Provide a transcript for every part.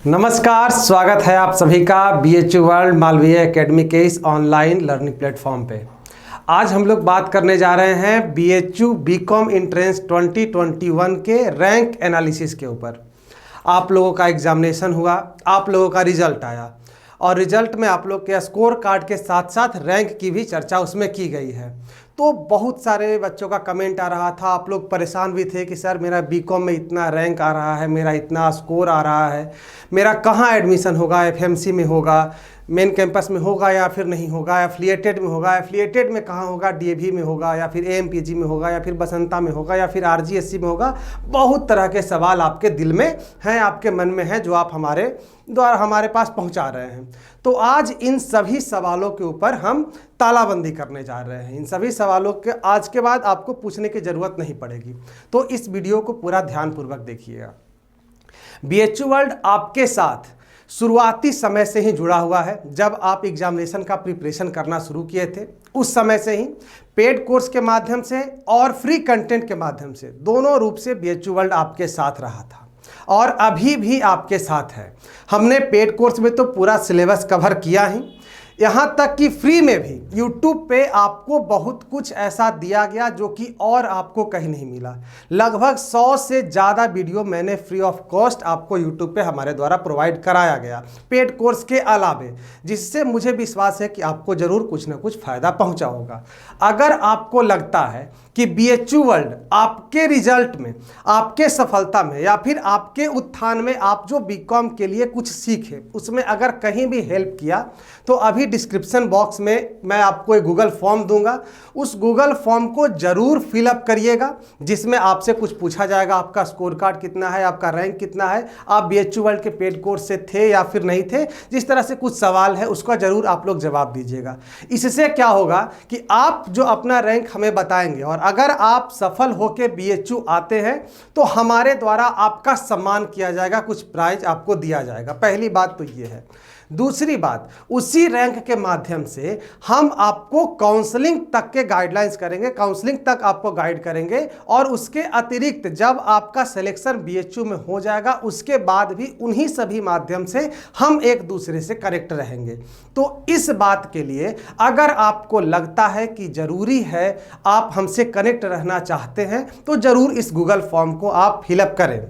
नमस्कार, स्वागत है आप सभी का BHU वर्ल्ड मालवीय एकेडमी के इस ऑनलाइन लर्निंग प्लेटफॉर्म पे। आज हम लोग बात करने जा रहे हैं BHU BCom एंट्रेंस 2021 के रैंक एनालिसिस के ऊपर। आप लोगों का एग्जामिनेशन हुआ, आप लोगों का रिजल्ट आया और रिजल्ट में आप लोग के स्कोर कार्ड के साथ साथ रैंक की भी चर्चा उसमें की गई है। तो बहुत सारे बच्चों का कमेंट आ रहा था, आप लोग परेशान भी थे कि सर मेरा BCom में इतना रैंक आ रहा है, मेरा इतना स्कोर आ रहा है, मेरा कहाँ एडमिशन होगा, FMC में होगा, मेन कैंपस में होगा या फिर नहीं होगा, एफिलिएटेड में होगा, एफिलिएटेड में कहाँ होगा, DAV में होगा या फिर AMPG में होगा या फिर बसंता में होगा या फिर RGSC में होगा। बहुत तरह के सवाल आपके दिल में हैं, आपके मन में हैं, जो आप हमारे द्वारा हमारे पास पहुंचा रहे हैं। तो आज इन सभी सवालों के ऊपर हम तालाबंदी करने जा रहे हैं। इन सभी सवालों के आज के बाद आपको पूछने की ज़रूरत नहीं पड़ेगी। तो इस वीडियो को पूरा ध्यानपूर्वक देखिएगा। BHU वर्ल्ड आपके साथ शुरुआती समय से ही जुड़ा हुआ है। जब आप एग्जामिनेशन का प्रिपरेशन करना शुरू किए थे उस समय से ही पेड कोर्स के माध्यम से और फ्री कंटेंट के माध्यम से दोनों रूप से BHU वर्ल्ड आपके साथ रहा था और अभी भी आपके साथ है। हमने पेड कोर्स में तो पूरा सिलेबस कवर किया ही, यहाँ तक कि फ्री में भी YouTube पे आपको बहुत कुछ ऐसा दिया गया जो कि और आपको कहीं नहीं मिला। लगभग 100 से ज़्यादा वीडियो मैंने फ्री ऑफ कॉस्ट आपको YouTube पे हमारे द्वारा प्रोवाइड कराया गया पेड कोर्स के अलावे, जिससे मुझे विश्वास है कि आपको ज़रूर कुछ ना कुछ फ़ायदा पहुंचा होगा। अगर आपको लगता है कि BHU वर्ल्ड आपके रिजल्ट में, आपके सफलता में या फिर आपके उत्थान में आप जो BCom के लिए कुछ सीखे उसमें अगर कहीं भी हेल्प किया, तो अभी डिस्क्रिप्शन बॉक्स में मैं आपको एक गूगल फॉर्म दूंगा। उस गूगल फॉर्म को ज़रूर फिलअप करिएगा, जिसमें आपसे कुछ पूछा जाएगा, आपका स्कोर कार्ड कितना है, आपका रैंक कितना है, आप BHU वर्ल्ड के पेड कोर्स से थे या फिर नहीं थे। जिस तरह से कुछ सवाल है उसका ज़रूर आप लोग जवाब दीजिएगा। इससे क्या होगा कि आप जो अपना रैंक हमें बताएंगे और अगर आप सफल होकर BHU आते हैं तो हमारे द्वारा आपका सम्मान किया जाएगा, कुछ प्राइज आपको दिया जाएगा। पहली बात तो ये है। दूसरी बात, उसी रैंक के माध्यम से हम आपको काउंसलिंग तक के गाइडलाइंस करेंगे, काउंसलिंग तक आपको गाइड करेंगे और उसके अतिरिक्त जब आपका सिलेक्शन BHU में हो जाएगा उसके बाद भी उन्हीं सभी माध्यम से हम एक दूसरे से कनेक्ट रहेंगे। तो इस बात के लिए अगर आपको लगता है कि ज़रूरी है, आप हमसे कनेक्ट रहना चाहते हैं, तो ज़रूर इस गूगल फॉर्म को आप फिलअप करें।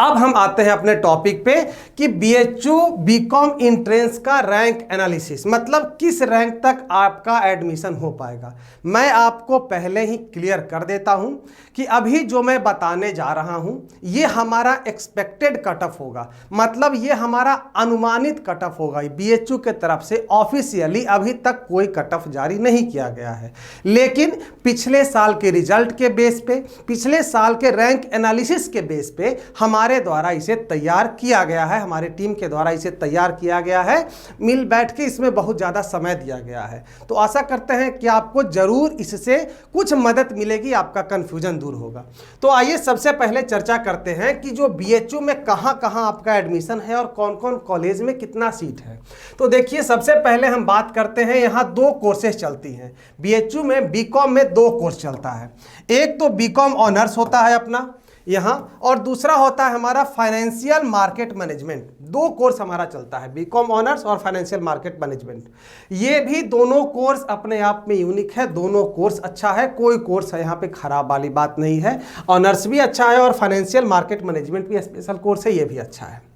अब हम आते हैं अपने टॉपिक पे कि BHU BCom एंट्रेंस का रैंक एनालिसिस, मतलब किस रैंक तक आपका एडमिशन हो पाएगा। मैं आपको पहले ही क्लियर कर देता हूं कि अभी जो मैं बताने जा रहा हूं ये हमारा एक्सपेक्टेड कट ऑफ होगा, मतलब ये हमारा अनुमानित कट ऑफ होगा। BHU के तरफ से ऑफिशियली अभी तक कोई कट ऑफ जारी नहीं किया गया है, लेकिन पिछले साल के रिजल्ट के बेस पे, पिछले साल के रैंक एनालिसिस के बेस पे हमारे द्वारा इसे तैयार किया गया है, हमारे टीम के द्वारा इसे तैयार किया गया है। मिल बैठ के इसमें बहुत ज़्यादा समय दिया गया है। तो आशा करते हैं कि आपको ज़रूर इससे कुछ मदद मिलेगी, आपका कन्फ्यूजन दूर होगा। तो आइए सबसे पहले चर्चा करते हैं कि जो BHU में कहाँ कहाँ आपका एडमिशन है और कौन कौन कॉलेज में कितना सीट है। तो देखिए, सबसे पहले हम बात करते हैं, यहाँ 2 कोर्सेज चलती हैं BHU में। BCom में 2 कोर्स चलता है। एक तो BCom ऑनर्स होता है अपना यहाँ, और दूसरा होता है हमारा फाइनेंशियल मार्केट मैनेजमेंट। 2 कोर्स हमारा चलता है, BCom ऑनर्स और फाइनेंशियल मार्केट मैनेजमेंट। ये भी दोनों कोर्स अपने आप में यूनिक है, दोनों कोर्स अच्छा है, कोई कोर्स यहाँ पे खराब वाली बात नहीं है। ऑनर्स भी अच्छा है और फाइनेंशियल मार्केट मैनेजमेंट भी स्पेशल कोर्स है, ये भी अच्छा है।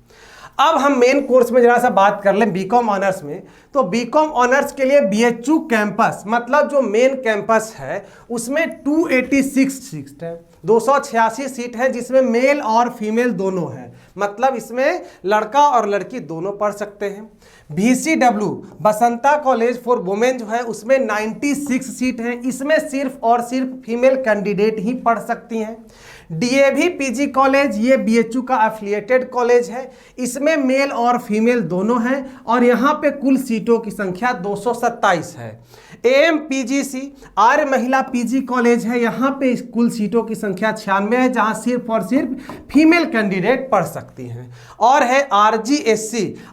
अब हम मेन कोर्स में जरा सा बात कर लें BCom ऑनर्स में। तो BCom ऑनर्स के लिए BHU कैंपस, मतलब जो मेन कैंपस है उसमें 286 सीट है, 286 सीट है, जिसमें मेल और फीमेल दोनों हैं, मतलब इसमें लड़का और लड़की दोनों पढ़ सकते हैं। BCW Basanta college for women जो है उसमें 96 सीट हैं, इसमें सिर्फ और सिर्फ फीमेल कैंडिडेट ही पढ़ सकती हैं। DAV PG कॉलेज, ये BHU का एफिलिएटेड कॉलेज है, इसमें मेल और फीमेल दोनों हैं और यहाँ पे कुल सीटों की संख्या 227 है। AMPGC आर्य महिला PG कॉलेज है, यहाँ पे कुल सीटों की संख्या 96 है, जहाँ सिर्फ और सिर्फ फीमेल कैंडिडेट पढ़ सकती हैं। और है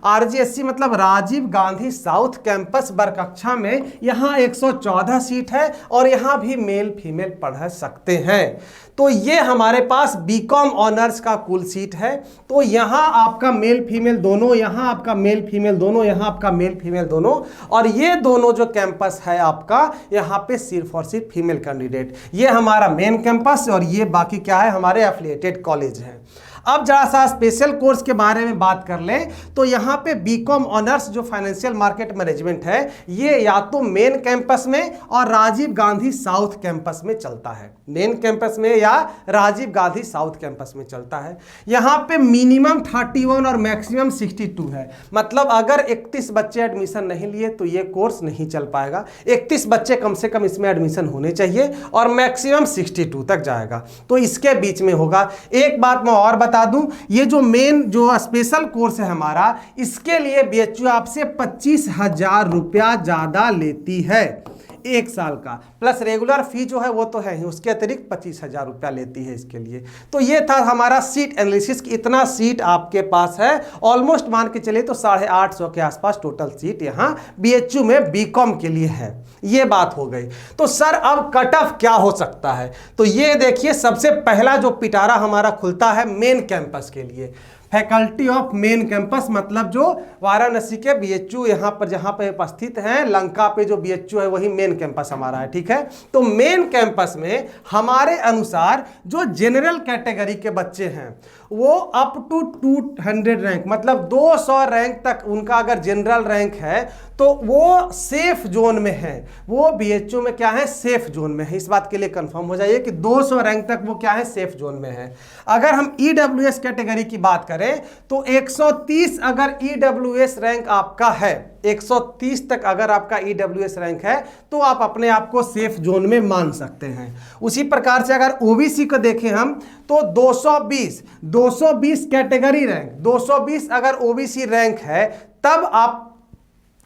RGSC मतलब राजीव गांधी साउथ कैंपस बरकक्षा में, यहाँ 114 सीट है और यहाँ भी मेल फीमेल पढ़ सकते हैं। तो ये हमारे हमारे पास बीकॉम ऑनर्स का कुल सीट है, तो यहाँ आपका मेल फीमेल दोनों, यहाँ आपका मेल फीमेल दोनों, यहाँ आपका मेल फीमेल दोनों, और ये दोनों जो कैंपस है आपका, यहाँ पे सिर्फ और सिर्फ फीमेल कैंडिडेट। ये हमारा मेन कैंपस और ये बाकी क्या है, हमारे एफिलिएटेड कॉलेज हैं। अब जरा सा स्पेशल कोर्स के बारे में बात कर लें तो यहाँ पे बीकॉम ऑनर्स जो फाइनेंशियल मार्केट मैनेजमेंट है, ये या तो मेन कैंपस में और राजीव गांधी साउथ कैंपस में चलता है। मेन कैंपस में या राजीव गांधी साउथ कैंपस में चलता है। यहाँ पे मिनिमम 31 और मैक्सिमम 62 है। मतलब अगर 31 बच्चे एडमिशन नहीं लिए तो ये कोर्स नहीं चल पाएगा। 31 बच्चे कम से कम इसमें एडमिशन होने चाहिए और मैक्सिमम 62 तक जाएगा, तो इसके बीच में होगा। एक बात मैं और बता दूं, ये जो मेन जो स्पेशल कोर्स है हमारा, इसके लिए बीएचयू आपसे 25,000 रुपया ज्यादा लेती है एक साल का, प्लस रेगुलर फी जो है वो तो है ही, उसके अतिरिक्त 25,000 रुपया लेती है इसके लिए। तो ये था हमारा सीट एनालिसिस की, इतना सीट आपके पास है। ऑलमोस्ट मान के चलिए तो 850 के आसपास टोटल सीट यहाँ बीएचयू में बीकॉम के लिए है। ये बात हो गई। तो सर अब कट ऑफ क्या हो सकता है, तो ये देखिए सबसे पहला जो पिटारा हमारा खुलता है मेन कैंपस के लिए। फैकल्टी ऑफ मेन कैंपस मतलब जो वाराणसी के बीएचयू यहाँ पर जहाँ पे उपस्थित हैं, लंका पे जो बीएचयू है वही मेन कैंपस हमारा है, ठीक है। तो मेन कैंपस में हमारे अनुसार जो जनरल कैटेगरी के बच्चे हैं वो अप टू 200 रैंक, मतलब 200 रैंक तक उनका अगर जनरल रैंक है तो वो सेफ जोन में है। वो बीएचयू में क्या है, सेफ जोन में है। इस बात के लिए कंफर्म हो जाइए कि 200 रैंक तक वो क्या है, सेफ जोन में है। अगर हम ईडब्ल्यूएस कैटेगरी की बात करें तो 130 अगर ईडब्ल्यूएस रैंक आपका है, 130 तक अगर आपका ईडब्ल्यूएस रैंक है तो आप अपने आप को सेफ जोन में मान सकते हैं। उसी प्रकार से अगर ओबीसी को देखें हम तो 220 कैटेगरी रैंक, 220 अगर ओबीसी रैंक है तब आप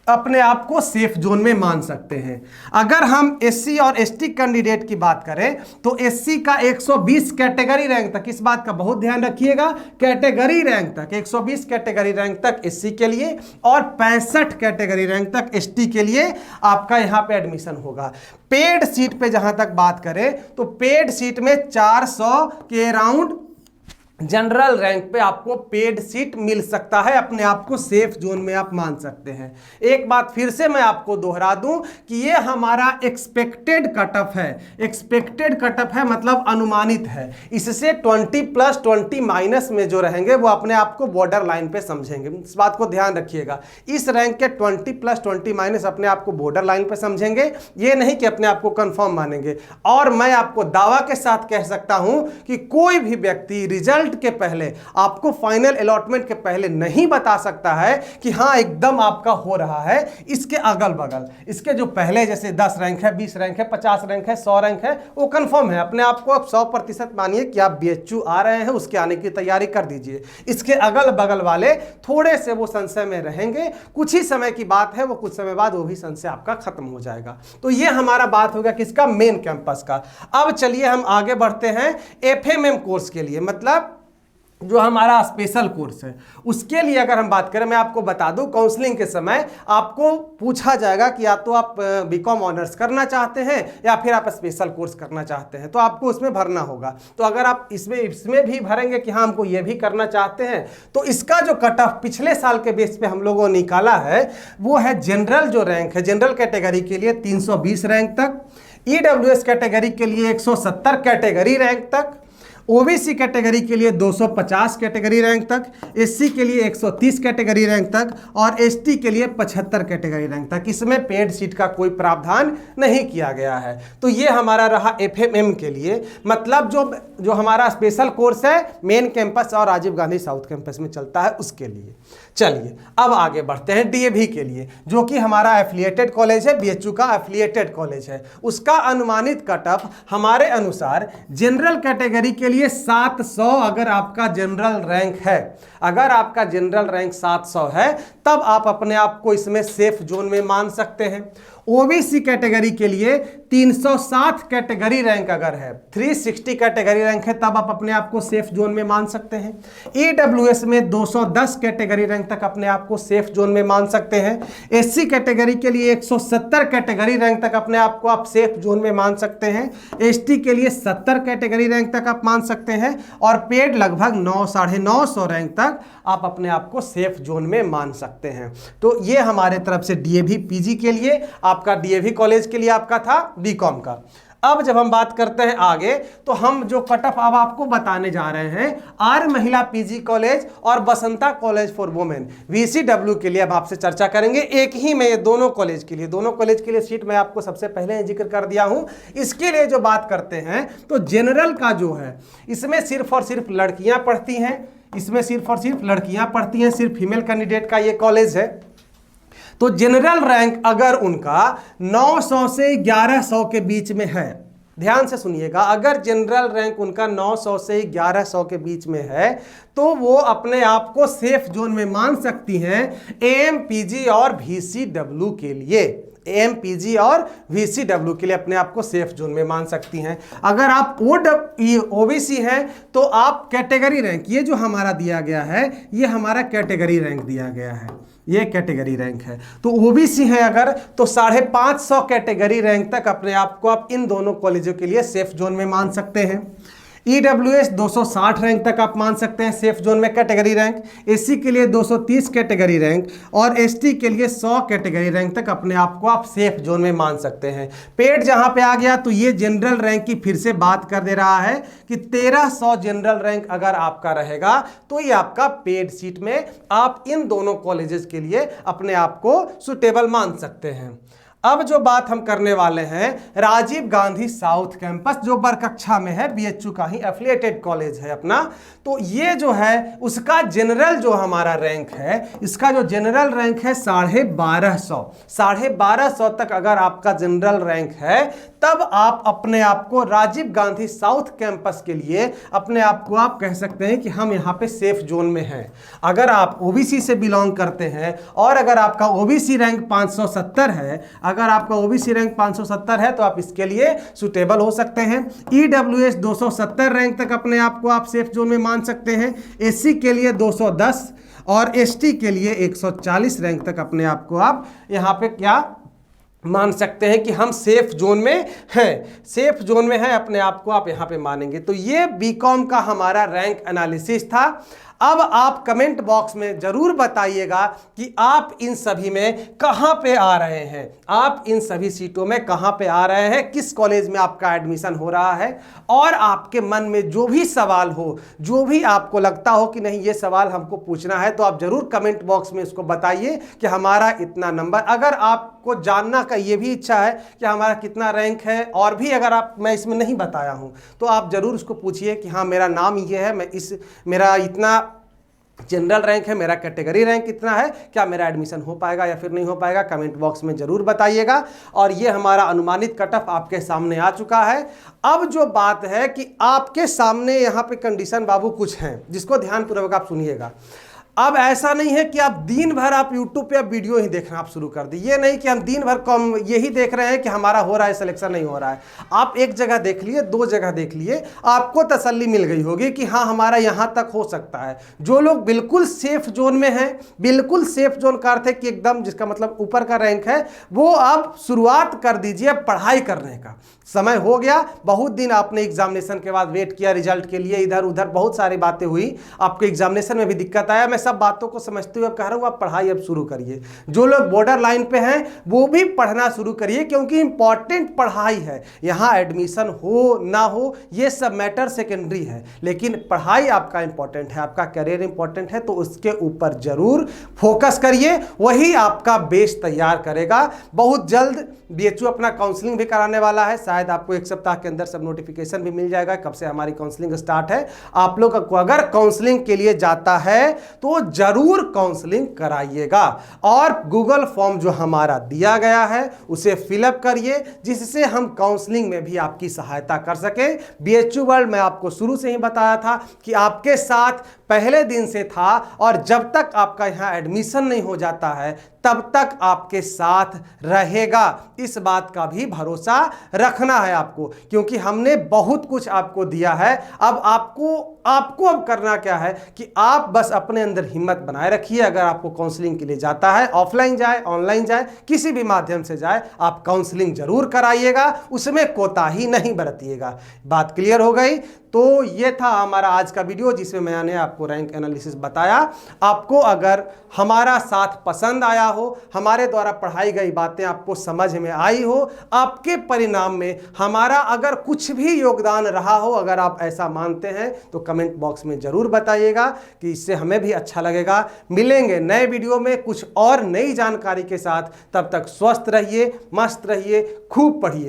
अपने आप को सेफ जोन में मान सकते हैं। अगर हम एससी और एसटी कैंडिडेट की बात करें तो एससी का 120 कैटेगरी रैंक तक, इस बात का बहुत ध्यान रखिएगा, कैटेगरी रैंक तक 120 कैटेगरी रैंक तक एससी के लिए और 65 कैटेगरी रैंक तक एसटी के लिए आपका यहाँ पे एडमिशन होगा। पेड सीट पे जहां तक बात करें तो पेड सीट में 400 के अराउंड जनरल रैंक पे आपको पेड सीट मिल सकता है। अपने आप को सेफ जोन में आप मान सकते हैं। एक बात फिर से मैं आपको दोहरा दूं कि ये हमारा एक्सपेक्टेड कट ऑफ है। एक्सपेक्टेड कट ऑफ है मतलब अनुमानित है। इससे 20+20 माइनस में जो रहेंगे वो अपने आप को बॉर्डर लाइन पे समझेंगे। इस बात को ध्यान रखिएगा। इस रैंक के 20+20 माइनस अपने आप को बॉर्डर लाइन पे समझेंगे, ये नहीं कि अपने आप को कंफर्म मानेंगे। और मैं आपको दावा के साथ कह सकता हूं कि कोई भी व्यक्ति रिजल्ट के पहले, आपको फाइनल अलॉटमेंट के पहले नहीं बता सकता है कि हाँ एकदम आपका हो रहा है। इसके अगल बगल, इसके जो पहले जैसे 10 रैंक है, 20 रैंक है, 50 रैंक है, 100 रैंक है, वो कंफर्म है। अपने आप को आप 100% मानिए कि आप बीएचयू आ रहे हैं, उसके आने की तैयारी कर दीजिए। इसके अगल बगल वाले थोड़े से वो संशय में रहेंगे, कुछ ही समय की बात है, वो कुछ समय बाद वो भी संशय आपका खत्म हो जाएगा। तो ये हमारा बात हो गया किसका, मेन कैंपस का। अब चलिए हम आगे बढ़ते हैं एफएमएम कोर्स के लिए, मतलब जो हमारा स्पेशल कोर्स है उसके लिए अगर हम बात करें, मैं आपको बता दूं काउंसलिंग के समय आपको पूछा जाएगा कि या तो आप बीकॉम ऑनर्स करना चाहते हैं या फिर आप स्पेशल कोर्स करना चाहते हैं, तो आपको उसमें भरना होगा। तो अगर आप इसमें भी भरेंगे कि हाँ हमको ये भी करना चाहते हैं, तो इसका जो कट ऑफ पिछले साल के बेस पे हम लोगों ने निकाला है वो है जनरल जो रैंक है, जनरल कैटेगरी के लिए 320 रैंक तक, ईडब्ल्यूएस कैटेगरी के लिए 170 कैटेगरी रैंक तक, ओबीसी कैटेगरी के लिए 250 कैटेगरी रैंक तक, एससी के लिए 130 कैटेगरी रैंक तक और एसटी के लिए 75 कैटेगरी रैंक तक। इसमें पेड सीट का कोई प्रावधान नहीं किया गया है। तो ये हमारा रहा एफएमएम के लिए, मतलब जो हमारा स्पेशल कोर्स है मेन कैंपस और राजीव गांधी साउथ कैंपस में चलता है उसके लिए। चलिए अब आगे बढ़ते हैं डीएवी के लिए, जो कि हमारा एफिलिएटेड कॉलेज है, बीएचयू का एफिलिएटेड कॉलेज है। उसका अनुमानित कट ऑफ हमारे अनुसार जनरल कैटेगरी के लिए 700 अगर आपका जनरल रैंक है, अगर आपका जनरल रैंक 700 है तब आप अपने आप को इसमें सेफ जोन में मान सकते हैं। ओबीसी कैटेगरी के लिए 307 कैटेगरी रैंक अगर है, 360 कैटेगरी रैंक है, तब आप अपने आप को सेफ जोन में मान सकते हैं। ईडब्ल्यूएस में 210 कैटेगरी रैंक तक अपने आप को सेफ जोन में मान सकते हैं। एससी कैटेगरी के लिए 170 कैटेगरी रैंक तक अपने आप को आप सेफ जोन में मान सकते हैं। एसटी के लिए 70 कैटेगरी रैंक तक आप मान सकते हैं और पेड लगभग 900-950 रैंक तक आप अपने आप को सेफ जोन में मान सकते हैं। तो ये हमारे तरफ से डीएवी पीजी के लिए, आपका डीएवी कॉलेज के लिए आपका था बीकॉम का। अब जब हम बात करते हैं आगे, तो हम जो कट ऑफ अब आपको बताने जा रहे हैं, आर्य महिला पीजी कॉलेज और बसंता कॉलेज फॉर वुमेन वीसीडब्ल्यू के लिए अब आपसे चर्चा करेंगे। एक ही में ये दोनों कॉलेज के लिए सीट मैं आपको सबसे पहले जिक्र कर दिया हूं। इसके लिए जो बात करते हैं तो जनरल का जो है, इसमें सिर्फ और सिर्फ लड़कियां पढ़ती हैं, इसमें सिर्फ और सिर्फ लड़कियां पढ़ती हैं, सिर्फ फीमेल कैंडिडेट का ये कॉलेज है। तो जनरल रैंक अगर उनका 900 से 1100 के बीच में है, ध्यान से सुनिएगा, अगर जनरल रैंक उनका 900 से 1100 के बीच में है तो वो अपने आप को सेफ जोन में मान सकती हैं एएमपीजी और वीसीडब्ल्यू के लिए। एएमपीजी और वीसीडब्ल्यू के लिए अपने आप को सेफ जोन में मान सकती हैं। अगर आप ओबीसी हैं तो आप कैटेगरी रैंक, ये जो हमारा दिया गया है ये हमारा कैटेगरी रैंक दिया गया है, ये कैटेगरी रैंक है। तो ओबीसी है अगर, तो 550 कैटेगरी रैंक तक अपने आप को आप इन दोनों कॉलेजों के लिए सेफ जोन में मान सकते हैं। ईडब्ल्यूएस 260 रैंक तक आप मान सकते हैं सेफ जोन में कैटेगरी रैंक। एससी के लिए 230 कैटेगरी रैंक और एसटी के लिए 100 कैटेगरी रैंक तक अपने आप को आप सेफ जोन में मान सकते हैं। पेड जहां पे आ गया तो ये जनरल रैंक की फिर से बात कर दे रहा है कि 1300 जनरल रैंक अगर आपका रहेगा तो ये आपका पेड सीट में आप इन दोनों कॉलेजेस के लिए अपने आप को सुटेबल मान सकते हैं। अब जो बात हम करने वाले हैं, राजीव गांधी साउथ कैंपस जो बरकक्षा में है, बीएचयू का ही एफिलिएटेड कॉलेज है अपना। तो ये जो है उसका जनरल जो हमारा रैंक है, इसका जो जनरल रैंक है 1250 तक अगर आपका जनरल रैंक है तब आप अपने आप को राजीव गांधी साउथ कैंपस के लिए अपने आप को आप कह सकते हैं कि हम यहाँ पे सेफ जोन में हैं। अगर आप ओबीसी से बिलोंग करते हैं और अगर आपका ओबीसी रैंक 570 है, अगर आपका ओबीसी रैंक 570 है तो आप इसके लिए सुटेबल हो सकते हैं। ईडब्ल्यूएस 270 रैंक तक अपने आप को आप सेफ जोन में मान सकते हैं। एससी के लिए 210 और एसटी के लिए 140 रैंक तक अपने आप को आप यहाँ पे क्या मान सकते हैं कि हम सेफ जोन में हैं, सेफ जोन में हैं, अपने आप को आप यहाँ पे मानेंगे। तो ये बीकॉम का हमारा रैंक एनालिसिस था। अब आप कमेंट बॉक्स में जरूर बताइएगा कि आप इन सभी में कहां पे आ रहे हैं, आप इन सभी सीटों में कहां पे आ रहे हैं, किस कॉलेज में आपका एडमिशन हो रहा है। और आपके मन में जो भी सवाल हो, जो भी आपको लगता हो कि नहीं ये सवाल हमको पूछना है, तो आप जरूर कमेंट बॉक्स में इसको बताइए कि हमारा इतना नंबर। अगर आपको जानना का ये भी इच्छा है कि हमारा कितना रैंक है, और भी अगर आप मैं इसमें नहीं बताया हूं तो आप जरूर उसको पूछिए कि हाँ मेरा नाम ये है, मेरा इतना जनरल रैंक है, मेरा कैटेगरी रैंक कितना है, क्या मेरा एडमिशन हो पाएगा या फिर नहीं हो पाएगा, कमेंट बॉक्स में जरूर बताइएगा। और ये हमारा अनुमानित कट ऑफ आपके सामने आ चुका है। अब जो बात है कि आपके सामने यहाँ पे कंडीशन बाबू कुछ हैं जिसको ध्यानपूर्वक आप सुनिएगा। अब ऐसा नहीं है कि आप दिन भर आप YouTube पे आप वीडियो ही देखना आप शुरू कर दी, ये नहीं कि हम दिन भर कम यही देख रहे हैं कि हमारा हो रहा है सिलेक्शन नहीं हो रहा है। आप एक जगह देख लिए, 2 जगह देख लिए, आपको तसल्ली मिल गई होगी कि हाँ हमारा यहाँ तक हो सकता है। जो लोग बिल्कुल सेफ जोन में हैं, बिल्कुल सेफ जोन का अर्थ है कि एकदम जिसका मतलब ऊपर का रैंक है, वो आप शुरुआत कर दीजिए पढ़ाई करने का। समय हो गया, बहुत दिन आपने एग्जामिनेशन के बाद वेट किया रिजल्ट के लिए, इधर उधर बहुत सारी बातें हुई, आपको एग्जामिनेशन में भी दिक्कत आया। मैं सब बातों को समझते हुए अब कह रहा हूं आप पढ़ाई अब शुरू करिए। जो लोग बॉर्डर लाइन पे हैं वो भी पढ़ना शुरू करिए, क्योंकि इंपॉर्टेंट पढ़ाई है। यहां एडमिशन हो ना हो ये सब मैटर सेकेंडरी है, लेकिन पढ़ाई आपका इंपॉर्टेंट है, आपका करियर इंपॉर्टेंट है, तो उसके ऊपर जरूर फोकस करिए, वही आपका बेस तैयार करेगा। बहुत जल्द बीएचयू अपना काउंसलिंग भी कराने वाला है, शायद आपको 1 सप्ताह के अंदर सब नोटिफिकेशन भी मिल जाएगा कब से हमारी काउंसलिंग स्टार्ट है। आप लोग को अगर काउंसलिंग के लिए जाता है तो तो जरूर काउंसलिंग कराइएगा। और गूगल फॉर्म जो हमारा दिया गया है उसे फिलअप करिए, जिससे हम काउंसलिंग में भी आपकी सहायता कर सके। बीएचयू वर्ल्ड मैं आपको शुरू से ही बताया था कि आपके साथ पहले दिन से था, और जब तक आपका यहां एडमिशन नहीं हो जाता है तब तक आपके साथ रहेगा। इस बात का भी भरोसा रखना है आपको, क्योंकि हमने बहुत कुछ आपको दिया है। अब आपको अब करना क्या है कि आप बस अपने अंदर हिम्मत बनाए रखिए। अगर आपको काउंसलिंग के लिए जाता है, ऑफलाइन जाए ऑनलाइन जाए किसी भी माध्यम से जाए, आप काउंसलिंग जरूर कराइएगा, उसमें कोताही नहीं बरतिएगा। बात क्लियर हो गई? तो ये था हमारा आज का वीडियो, जिसमें मैंने आपको रैंक एनालिसिस बताया। आपको अगर हमारा साथ पसंद आया हो, हमारे द्वारा पढ़ाई गई बातें आपको समझ में आई हो, आपके परिणाम में हमारा अगर कुछ भी योगदान रहा हो, अगर आप ऐसा मानते हैं तो कमेंट बॉक्स में जरूर बताइएगा, कि इससे हमें भी अच्छा लगेगा। मिलेंगे नए वीडियो में कुछ और नई जानकारी के साथ। तब तक स्वस्थ रहिए, मस्त रहिए, खूब पढ़िए।